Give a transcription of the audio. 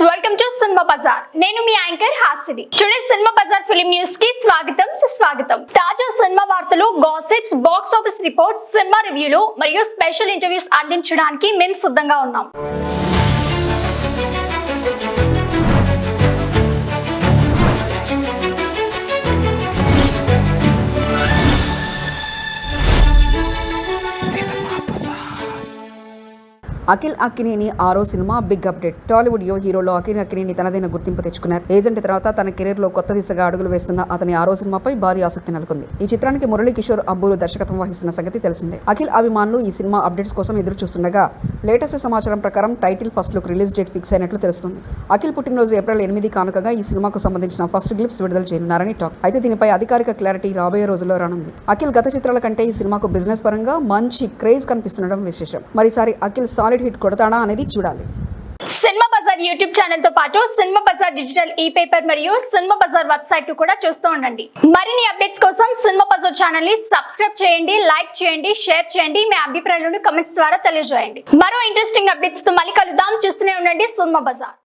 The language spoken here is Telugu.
Welcome to cinema bazaar. నేను మీ anchor Hasini. Today cinema bazaar film news కి స్వాగతం సుస్వాగతం. తాజా సినిమా వార్తలు, gossips, box office report, cinema రివ్యూలు మరియు స్పెషల్ ఇంటర్వ్యూస్ అందించడానికి మేము సిద్ధంగా ఉన్నాం. అఖిల్ అక్కినేని ఆరో సినిమా బిగ్ అప్డేట్. టాలీవుడ్ యో హీరోలో అఖిల్ అక్కినేని తనదైన గుర్తింపు తెచ్చుకున్నారు. ఏజెంట్ తర్వాత తన కెరీర్ లో కొత్త దిశగా అడుగులు వేస్తున్న అతని ఆరో సినిమాపై భారీ ఆసక్తి నెలకొంది. ఈ చిత్రానికి మురళీ కిషోర్ అబ్బూరు దర్శకత్వం వహిస్తున్న సంగతి తెలిసిందే. అఖిల్ అభిమానులు ఈ సినిమా అప్డేట్స్ కోసం ఎదురు చూస్తుండగా లేటెస్ట్ సమాచారం ప్రకారం title, first look release date fix అయినట్లు తెలుస్తుంది. అఖిల్ పుట్టినరోజు ఏప్రిల్ 8 కానుకగా ఈ సినిమాకు సంబంధించిన ఫస్ట్ గ్లిప్స్ విడుదల చేయనున్నారని టాక్. అయితే దీనిపై అధికారిక క్లారిటీ రాబోయే రోజుల్లో రానుంది. అఖిల్ గత చిత్రాల కంటే ఈ సినిమాకు బిజినెస్ పరంగా మంచి క్రేజ్ కనిపిస్తుండడం విశేషం. మరిసారి అఖిల్ సాలిడ్ హిట్ కొడతాడా అనేది చూడాలి. సినిమా బజార్ యూట్యూబ్ ఛానల్ తో పాటు సినిమా బజార్ డిజిటల్ ఈ పేపర్ మరియు సినిమా బజార్ వెబ్సైట్ కూడా చూస్తూ ఉండండి. మరిన్ని అప్డేట్స్ కోసం సినిమా బజార్ ఛానల్ ని సబ్స్క్రైబ్ చేయండి, లైక్ చేయండి, షేర్ చేయండి. మీ అభిప్రాయాలను కమెంట్స్ ద్వారా తెలియజేయండి. మరో ఇంట్రెస్టింగ్ అప్డేట్స్ తో మళ్ళీ కలుద్దాం. చూస్తూనే ఉండండి సినిమా బజార్.